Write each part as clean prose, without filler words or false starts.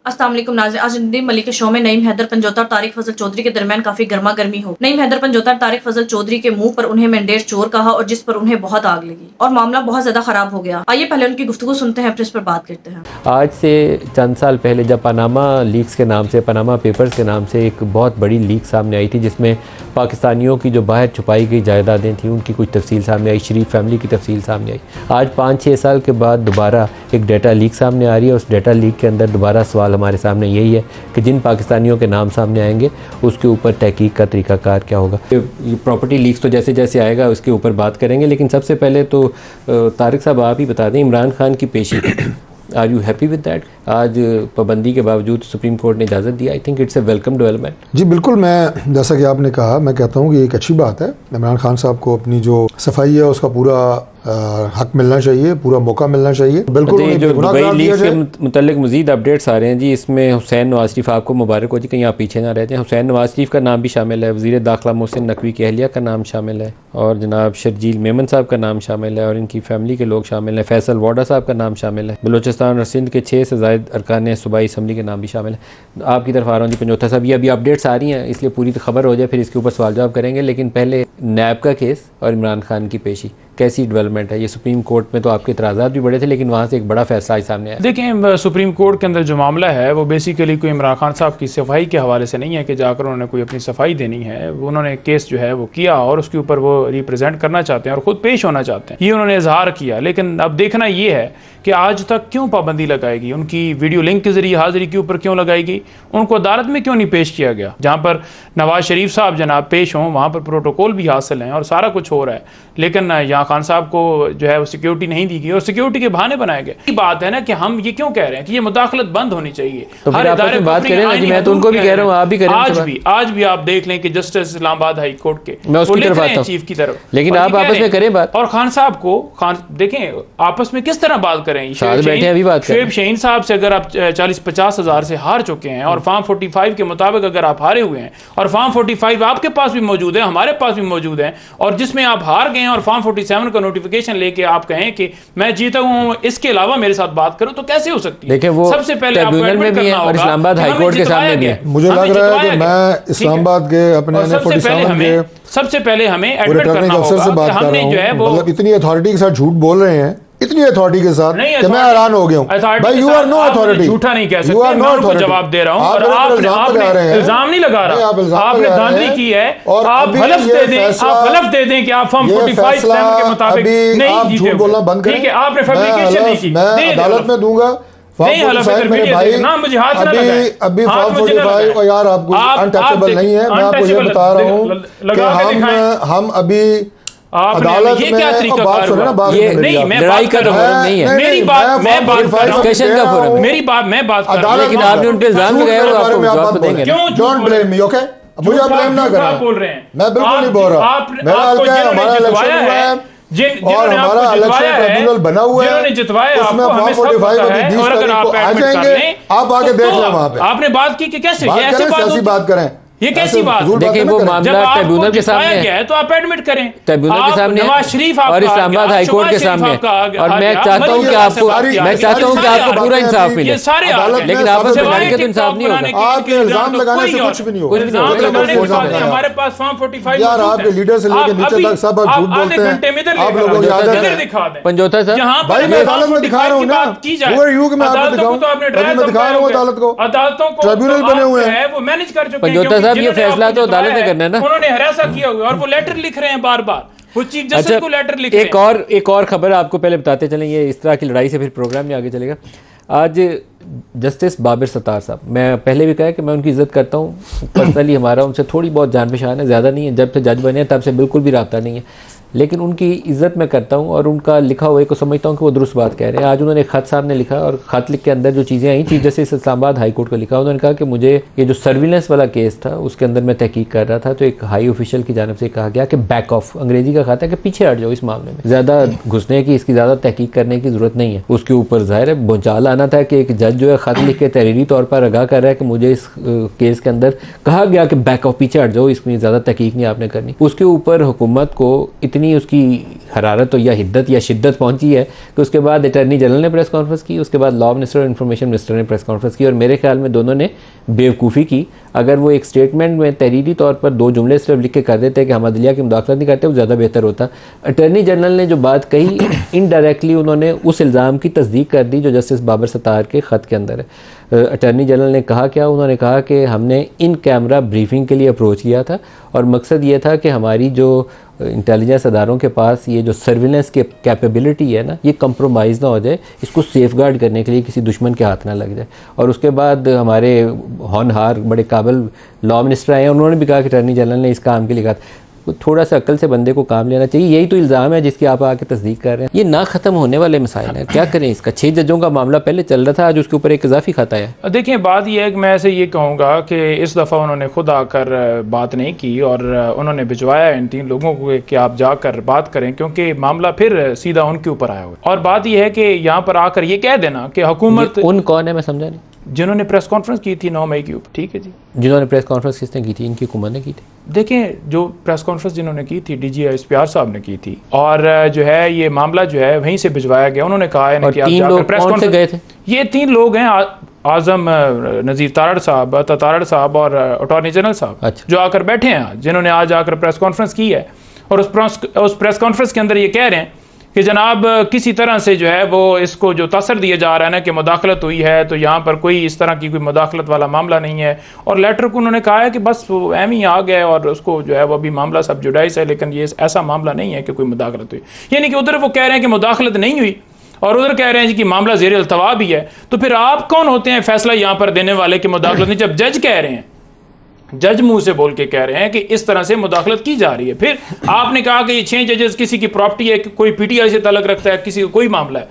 अस्सलाम वालेकुम नाज़रीन, आज नदीम मलिक के शो में नईम हैदर पंजोता और तारिक फजल चौधरी के दरमियान काफी गर्मा गर्मी हो। नईम हैदर पंजोता और तारिक फजल चौधरी के मुंह पर उन्हें मैंडेट चोर कहा और जिस पर उन्हें बहुत आग लगी और मामला बहुत ज्यादा खराब हो गया। आइए पहले उनकी गुफ्तगू सुनते हैं, फिर इस पर बात करते हैं। आज से चंद साल पहले जब पनामा लीक्स के नाम से, पनामा पेपर्स के नाम से एक बहुत बड़ी लीक सामने आई थी, जिसमें पाकिस्तानियों की जो बाहर छुपाई गई जायदादें थी उनकी कुछ तफसील सामने आई, शरीफ फैमिली की तफसील सामने आई। आज 5-6 साल के बाद दोबारा एक डेटा लीक सामने आ रही है। उस डेटा लीक के अंदर दोबारा सवाल हमारे सामने यही है कि जिन पाकिस्तानियों के नाम सामने आएंगे उसके ऊपर तहकीक का तरीकाकार क्या होगा। ये प्रॉपर्टी लीक्स तो जैसे जैसे आएगा उसके ऊपर बात करेंगे, लेकिन सबसे पहले तो तारिक साहब आप ही बता दें, इमरान खान की पेशी are you happy with that? आज पाबंदी के बावजूद सुप्रीम कोर्ट ने इजाज़त दी। I think it's a welcome development. जी बिल्कुल, मैं जैसा कि आपने कहा, मैं कहता हूँ कि एक अच्छी बात है। इमरान खान साहब को अपनी जो सफाई है उसका पूरा हक मिलना चाहिए, पूरा मौका मिलना चाहिए। बिल्कुल जो दुबई लीग के मुतल्लिक मजीद अपडेट्स आ रहे हैं जी, इसमें हुसैन नवाज शरीफ, आपको मुबारक हो जी, कहीं आप पीछे ना रहते हैं। हुसैन नवाज शरीफ का नाम भी शामिल है, वज़ीर दाखिला मोहसिन नकवी की अहलिया का नाम शामिल है, और जनाब शर्जील मेमन साहब का नाम शामिल है, और इनकी फैमिली के लोग शामिल हैं। फैसल वाडा साहब का नाम शामिल है। बलोचिस्तान और सिंध के 6 से ज़ायद अरकान सूबाई असम्बली के नाम भी शामिल है। आपकी तरफ आ रहा हूँ जी पंजोता साहब, ये अभी अपडेट्स आ रही हैं, इसलिए पूरी खबर हो जाए, फिर इसके ऊपर सवाल जवाब करेंगे। लेकिन पहले नैब का केस और इमरान खान की पेशी कैसी डेवलपमेंट है? ये सुप्रीम कोर्ट में तो आपके इतराज़ात भी बड़े थे, लेकिन वहाँ से एक बड़ा फैसला आज सामने आया। देखें, सुप्रीम कोर्ट के अंदर जो मामला है वो बेसिकली कोई इमरान खान साहब की सफाई के हवाले से नहीं है कि जाकर उन्होंने कोई अपनी सफाई देनी है। उन्होंने केस जो है वो किया और उसके ऊपर वो रिप्रेजेंट करना चाहते हैं और ख़ुद पेश होना चाहते हैं, ये उन्होंने इजहार किया। लेकिन अब देखना ये है कि आज तक क्यों पाबंदी लगाएगी, उनकी वीडियो लिंक के जरिए हाजिरी के ऊपर क्यों लगाएगी, उनको अदालत में क्यों नहीं पेश किया गया? जहाँ पर नवाज शरीफ साहब जनाब पेश हों वहाँ पर प्रोटोकॉल भी हासिल हैं और सारा कुछ हो रहा है, लेकिन यहाँ खान साहब को जो है वो सिक्योरिटी नहीं दी गई और सिक्योरिटी के बहाने बनाए गए। ये बात है ना कि हम ये क्यों कह रहे हैं कि ये मुदाखलत बंद होनी चाहिए। तो हर इदारे बात करें ना जी, मैं तो उनको भी कह रहा हूँ, आप भी करें। आज भी आप देख लें कि जस्टिस इस्लामाबाद हाई कोर्ट के मैं उसकी तरफ आता हूं, चीफ की तरफ, लेकिन आप आपस में करें बात। और खान साहब को देखें आपस में किस तरह बात करें। शोएब शाहीन साहब से अगर आप 40-50 हज़ार से हार चुके हैं और फॉर्म 45 के मुताबिक अगर आप हारे हुए हैं और फॉर्म 45 आपके पास भी मौजूद है, हमारे पास भी मौजूद है, और जिसमें आप हार गए और फॉर्म 47 का नोटिफिकेशन लेके आप कहें कि मैं जीता हूं, इसके अलावा मेरे साथ बात करो, तो कैसे हो सकती है? देखिए वो सबसे पहले आपको एडमिट करना होगा। इस्लामाबाद हाई कोर्ट के सामने भी है। मुझे लग रहा है कि मैं इस्लामाबाद के अपने सबसे पहले हमें एडमिट करना होगा कि हमने जो है वो इतनी अथॉरिटी के साथ झूठ बोल रहे हैं, इतनी अथॉरिटी के साथ कि मैं हैरान हो गया हूं। भाई यू आर नो अथॉरिटी, झूठा नहीं कह सकते, मैं उनको जवाब दे रहा हूं और आपने इल्जाम नहीं लगा रहा, आपने धांधली की है और आप हलफ दे दें, आप हलफ दे दें कि आप फॉर्म 45 के मुताबिक नहीं जीते, बोलना बंद करें। ठीक है, आपने फैब्रिकेशन नहीं की, मैं अदालत में दूंगा। मुझे हाथ ना लगाएं। अभी फॉर्म 45 और यार आपको अनटचेबल नहीं है, मैं आपको ये बता रहा हूँ कि हम अभी अदालत ये क्या तरीका ये नहीं, मैं लड़ाई का तो फोरम नहीं है, मेरी बात मैं बात कर रहा हूं, डिस्कशन का फोरम है, मेरी बात मैं बात कर रहा हूं, लेकिन आपने उन पे इल्जाम लगाया और आपको जवाब देंगे। Don't blame me, okay? मुझे ब्लेम ना करें, बोल रहे हैं, मैं बिल्कुल नहीं बोल रहा। मेरा हल्का है, हमारा इलेक्शन हुआ है और हमारा इलेक्शन ट्रिब्यूनल बना हुआ है, उसमें फॉर्म 45 अभी 20 तारीख को आ जाएंगे, आप आगे देख लें वहां पे। आपने बात की कि कैसे ऐसी बात करें, ये कैसी बात? देखिए वो मामला ट्रिब्यूनल के सामने है, तो आप एडमिट करें, ट्रिब्यूनल के सामने नवाज शरीफ और इस्लामाबाद हाई कोर्ट के सामने, और मैं चाहता हूं कि आपको पूरा इंसाफ मिले, लेकिन आपस में लड़के तो इंसाफ नहीं होगा। आपके इल्जाम लगाने से कुछ भी नहीं होगा। हमारे पास फॉर्म 45 यार आपके लीडर से लेकर नीचे तक सब झूठ बोलते हैं, आप लोगों की आदत है। पंजोता साहब भाई मैं अदालत में दिखा रहा हूं ना, वो यू कि मैं आपको दिखाऊं, मैं दिखा रहा हूं अदालत को, अदालतों को ट्रिब्यूनल बने हुए हैं, वो मैनेज कर चुके हैं। ये फैसला तो अदालत ने करना है ना, उन्होंने हरासा किया हुआ और वो लेटर लिख रहे हैं बार बार, वो चीफ जस्टिस को लेटर लिख रहे हैं। एक और खबर आपको पहले बताते चलें, ये इस तरह की लड़ाई से फिर प्रोग्राम में आगे चलेगा। आज जस्टिस बाबिर सत्तार साहब, मैं पहले भी कहा कि मैं उनकी इज्जत करता हूँ, पर्सनली हमारा उनसे थोड़ी बहुत जान पहचान है, ज़्यादा नहीं है, जब से जज बने तब से बिल्कुल भी रब्ता नहीं है, लेकिन उनकी इज्जत मैं करता हूँ और उनका लिखा हुआ को समझता हूँ कि वो दुरुस्त बात कह रहे हैं। आज उन्होंने एक खत सामने लिखा और खत लिख के अंदर जो चीज़ें आई, chief justice Islamabad high court को लिखा, उन्होंने कहा कि मुझे ये जो सर्विलेंस वाला केस था उसके अंदर मैं तहकीक कर रहा था, तो एक हाई ऑफिशियल की जानब से कहा गया कि बैक ऑफ, अंग्रेजी का खाता है कि पीछे हट जाओ, इस मामले में ज़्यादा घुसने की, इसकी ज़्यादा तहकीक करने की ज़रूरत नहीं है। उसके ऊपर ज़ाहिर है भूचाल आना था कि एक जज जो है खत लिख के तहरीरी तौर पर आगाह कर रहा है कि मुझे इस केस के अंदर कहा गया कि बैक ऑफ, पीछे हट जाओ, इसमें ज़्यादा तहकीक नहीं आपने करनी। उसके ऊपर हुकूमत को इतनी इतनी उसकी हरारत या हिद्दत या शिद्दत पहुंची है कि उसके बाद अटर्नी जनरल ने प्रेस कॉन्फ्रेंस की, उसके बाद लॉ मिनिस्टर और इंफॉर्मेशन मिनिस्टर ने प्रेस कॉन्फ्रेंस की, और मेरे ख्याल में दोनों ने बेवकूफ़ी की। अगर वो एक स्टेटमेंट में तहरीरी तौर पर 2 जुमले सिर्फ लिख के कर देते कि हम अदलिया की मुदाखलत नहीं करते, वो ज़्यादा बेहतर होता। अटर्नी जनरल ने जो बात कही, इनडायरेक्टली उन्होंने उस इल्ज़ाम की तस्दीक कर दी जो जस्टिस बाबर सत्तार के ख़त के अंदर है। अटर्नी जनरल ने कहा क्या, उन्होंने कहा कि हमने इन कैमरा ब्रीफिंग के लिए अप्रोच किया था और मकसद ये था कि हमारी जो इंटेलिजेंस अदारों के पास ये जो सर्विलेंस की कैपेबिलिटी है ना, ये कंप्रोमाइज़ ना हो जाए, इसको सेफगार्ड करने के लिए किसी दुश्मन के हाथ ना लग जाए। और उसके बाद हमारे होनहार बड़े काबिल लॉ मिनिस्टर आए, उन्होंने भी कहा कि अटर्नी जनरल ने इस काम के लिए कहा, थोड़ा सा अक्ल से बंदे को काम लेना चाहिए। यही तो इल्ज़ाम है जिसकी आप आके तस्दीक कर रहे हैं। ये ना ख़त्म होने वाले मसाइल हैं, क्या करें इसका। 6 जजों का मामला पहले चल रहा था, आज उसके ऊपर एक इजाफी खाता है। देखिए बात यह है कि मैं ऐसे ये कहूँगा कि इस दफ़ा उन्होंने खुद आकर बात नहीं की और उन्होंने भिजवाया इन 3 लोगों को कि आप जाकर बात करें, क्योंकि मामला फिर सीधा उनके ऊपर आया हुआ। और बात यह है कि यहाँ पर आकर ये कह देना कि हुकूमत, उन कौन है मैं समझा नहीं, जिन्होंने प्रेस कॉन्फ्रेंस की थी 9 मई की ऊपर, ठीक है जी, जिन्होंने प्रेस कॉन्फ्रेंस किसने की थी, इनकी हुकूमत ने की थी। देखें जो प्रेस कॉन्फ्रेंस जिन्होंने की थी DG ISPR साहब ने की थी, और जो है ये मामला जो है वहीं से भिजवाया गया। उन्होंने कहा है कि आप जाकर प्रेस कॉन्फ्रेंस गए थे। ये 3 लोग हैं, आजम नज़ीर तारड़ साहब, तारड़ साहब और अटॉर्नी जनरल साहब, अच्छा। जो आकर बैठे हैं, जिन्होंने आज आकर प्रेस कॉन्फ्रेंस की है। और उस प्रेस कॉन्फ्रेंस के अंदर ये कह रहे हैं कि जनाब किसी तरह से जो है वो इसको जो तासर दिया जा रहा है ना कि मुदाखलत हुई है, तो यहाँ पर कोई इस तरह की कोई मुदाखलत वाला मामला नहीं है। और लेटर को उन्होंने कहा है कि बस वो एम ही आ गए और उसको जो है वो अभी मामला सब जुडाइस है, लेकिन ये ऐसा मामला नहीं है कि कोई मुदाखलत हुई। यानी कि उधर वो कह रहे हैं कि मुदाखलत नहीं हुई और उधर कह रहे हैं कि मामला ज़ेर अल्तवा भी है। तो फिर आप कौन होते हैं फैसला यहाँ पर देने वाले कि मुदाखलत नहीं, जब जज कह रहे हैं, जज मुंह से बोल के कह रहे हैं कि इस तरह से मुदाखलत की जा रही है। फिर आपने कहा कि ये 6 जजेस किसी की प्रॉपर्टी है, कोई PTI से ताल्लुक रखता है, किसी का कोई मामला है।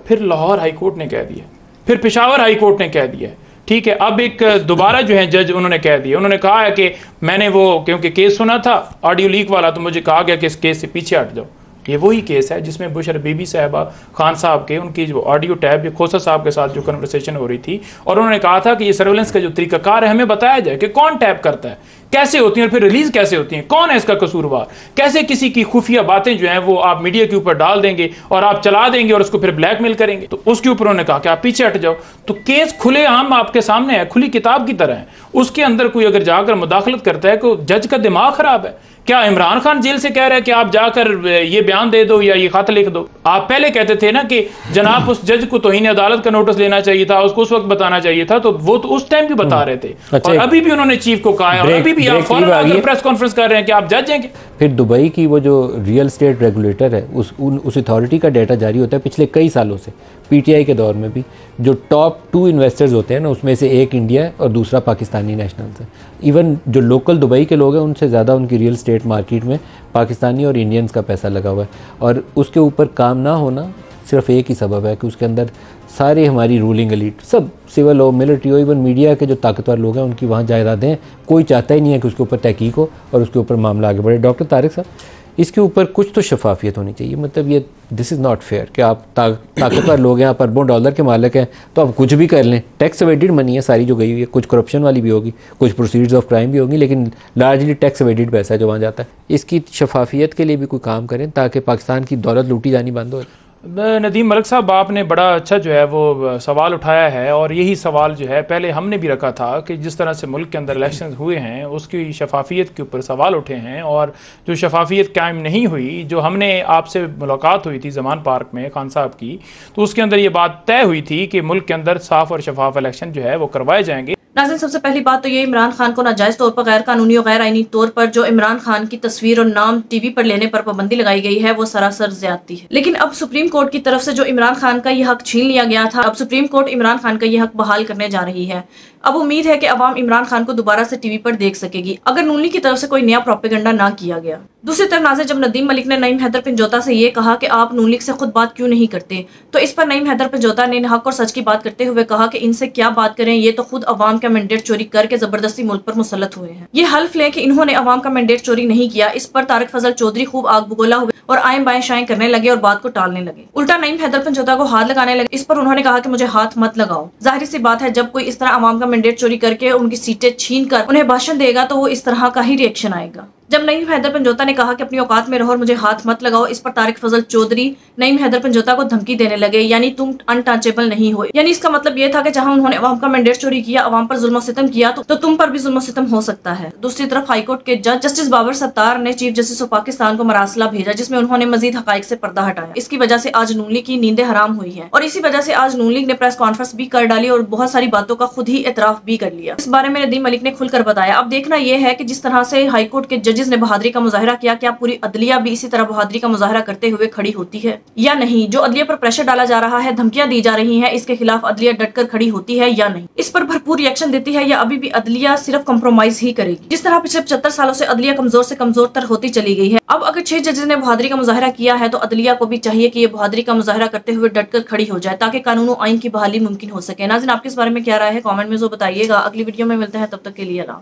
फिर लाहौर हाई कोर्ट ने कह दिया, फिर पेशावर हाई कोर्ट ने कह दिया, ठीक है। अब एक दोबारा जो है जज उन्होंने कह दिया, उन्होंने कहा है कि मैंने वो क्योंकि केस सुना था ऑडियो लीक वाला, तो मुझे कहा गया कि इस केस से पीछे हट जाओ। ये वही केस है जिसमें बुशर बीबी साहबा खान साहब के उनकी जो ऑडियो टैप खोसा साहब के साथ जो कन्वर्सेशन हो रही थी, और उन्होंने कहा था कि ये सर्वेलेंस का जो तरीकाकार है हमें बताया जाए कि कौन टैप करता है, कैसे होती हैं और फिर रिलीज कैसे होती हैं, कौन है इसका कसूरवार, कैसे किसी की खुफिया बातें जो हैं वो आप मीडिया के ऊपर डाल देंगे और आप चला देंगे और उसको फिर ब्लैकमेल करेंगे। तो उसके ऊपर उन्होंने कहा कि आप पीछे हट जाओ। तो केस खुले आम आपके सामने है, खुली किताब की तरह है। उसके अंदर कोई अगर जाकर मुदाखलत करता है तो जज का दिमाग खराब है। क्या इमरान खान जेल से कह रहा है कि आप जाकर ये बयान दे दो या ये खत लिख दो? आप पहले कहते थे ना कि जनाब उस जज को तौहीन अदालत का नोटिस लेना चाहिए था, उसको उस वक्त बताना चाहिए था, तो वो तो उस टाइम भी बता रहे थे। अच्छा, और अभी भी उन्होंने चीफ को कहा है और अभी भी आप फौरन आकर प्रेस कॉन्फ्रेंस कर रहे हैं कि आप जज हैं। फिर दुबई की वो जो रियल स्टेट रेगुलेटर है उस अथॉरिटी का डाटा जारी होता है पिछले कई सालों से, PTI के दौर में भी। जो टॉप 2 इन्वेस्टर्स होते हैं ना, उसमें से एक इंडिया है और दूसरा पाकिस्तानी नेशनल्स है। इवन जो लोकल दुबई के लोग हैं उनसे ज़्यादा उनकी रियल स्टेट मार्केट में पाकिस्तानी और इंडियंस का पैसा लगा हुआ है। और उसके ऊपर काम ना होना सिर्फ एक ही सबब है कि उसके अंदर सारे हमारी रूलिंग एलीट, सब सिविल हो, मिलिट्री हो, इवन मीडिया के जो ताकतवर लोग हैं उनकी वहाँ जायदादें हैं। कोई चाहता ही नहीं है कि उसके ऊपर तहकीक हो और उसके ऊपर मामला आगे बढ़े। डॉक्टर तारिक साहब, इसके ऊपर कुछ तो शफाफियत होनी चाहिए। मतलब ये दिस इज़ नॉट फेयर कि आप ताकतवर लोग हैं, आप अरबों डॉलर के मालिक हैं, तो आप कुछ भी कर लें। टैक्स एवेडेड मनी है सारी जो गई हुई है, कुछ करप्शन वाली भी होगी, कुछ प्रोसीड्स ऑफ क्राइम भी होंगी, लेकिन लार्जली टैक्स एवेडेड पैसा है जो वहाँ जाता है। इसकी शफाफियत के लिए भी कोई काम करें ताकि पाकिस्तान की दौलत लूटी जानी बंद हो। नदीम मलिक साहब, आपने बड़ा अच्छा जो है वो सवाल उठाया है, और यही सवाल जो है पहले हमने भी रखा था कि जिस तरह से मुल्क के अंदर इलेक्शन हुए हैं उसकी शफाफियत के ऊपर सवाल उठे हैं, और जो शफाफियत कायम नहीं हुई, जो हमने आपसे मुलाकात हुई थी जमान पार्क में खान साहब की, तो उसके अंदर ये बात तय हुई थी कि मुल्क के अंदर साफ और शफाफ इलेक्शन जो है वो करवाए जाएंगे। नाज़रीन, सबसे पहली बात तो ये, इमरान खान को नाजायज तौर पर, गैर कानूनी और गैर आईनी तौर पर जो इमरान खान की तस्वीर और नाम टीवी पर लेने पर पाबंदी लगाई गई है वो सरासर ज्यादती है। लेकिन अब सुप्रीम कोर्ट की तरफ से जो इमरान खान का ये हक छीन लिया गया था, अब सुप्रीम कोर्ट इमरान खान का ये हक बहाल करने जा रही है। अब उम्मीद है कि अवाम इमरान खान को दोबारा से टीवी पर देख सकेगी अगर नून लीग की तरफ से कोई नया प्रोपेगेंडा ना किया गया। दूसरी तरफ नाज़रीन, जब नदीम मलिक ने नईम हैदर पिंजोता से ये कहा कि आप नून लीग से खुद बात क्यों नहीं करते, तो इस पर नईम हैदर पिंजोता ने हक और सच की बात करते हुए कहा कि इनसे क्या बात करें, ये तो खुद अवाम का मैंडेट चोरी करके जबरदस्ती मुल्क पर मुसल्लत हुए हैं। ये हल्फ लें कि इन्होंने अवाम का मैंडेट चोरी नहीं किया। इस पर तारिक फजल चौधरी खूब आग बगोला हुए और आए बाएं शाएं करने लगे और बात को टालने लगे। उल्टा नईम हैदर पिंजोता को हाथ लगाने लगे। इस पर उन्होंने कहा कि मुझे हाथ मत लगाओ। जाहिर सी बात है, जब कोई इस तरह अवाम का मैंडेट चोरी करके उनकी सीटें छीन कर उन्हें भाषण देगा तो वो इस तरह का ही रिएक्शन आएगा। जब नईम हैदर पंजोता ने कहा कि अपनी औकात में रहो और मुझे हाथ मत लगाओ, इस पर तारिक फजल चौधरी नईम हैदर पंजोता को धमकी देने लगे, यानी तुम अनटचेबल नहीं हो। यानी इसका मतलब ये था कि जहां उन्होंने अवाम का मैंडेट चोरी किया, अवाम पर जुल्म सितम किया, तो तुम पर भी जुल्म सितम हो सकता है। दूसरी तरफ हाईकोर्ट के जज जस्टिस बाबर सत्तार ने चीफ जस्टिस ऑफ पाकिस्तान को मरासला भेजा, जिसमें उन्होंने मजीद हकाइक से पर्दा हटाया। इसकी वजह से आज नून लीग की नींदें हराम हुई है और इसी वजह से आज नून लीग ने प्रेस कॉन्फ्रेंस भी कर डाली और बहुत सारी बातों का खुद ही एतराफ भी कर लिया। इस बारे में नदीम मलिक ने खुलकर बताया। अब देखना यह है कि जिस तरह से हाईकोर्ट के जजेस ने बहादुरी का मुजाहरा किया, क्या पूरी अदलिया भी इसी तरह बहादुरी का मुजाहरा करते हुए खड़ी होती है या नहीं। जो अदलिया पर प्रेशर डाला जा रहा है, धमकियां दी जा रही है, इसके खिलाफ अदलिया डटकर खड़ी होती है या नहीं, इस पर भरपूर रिएक्शन देती है या अभी भी अदलिया सिर्फ कंप्रोमाइज ही करेगी। जिस तरह पिछले 75 सालों से अदलिया कमजोर से कमजोर तर होती चली गई है, अब अगर 6 जजेस ने बहादुरी का मुजाहरा किया है तो अदलिया को भी चाहिए कि ये बहादुरी का मुजाहरा करते हुए डटकर खड़ी हो जाए, ताकि कानून और आइन की बहाली मुमकिन हो सके। नाज़रीन, आपके इस बारे में क्या राय है, कमेंट में जो बताइएगा। अगली वीडियो में मिलते हैं, तब तक के लिए अल्लाह।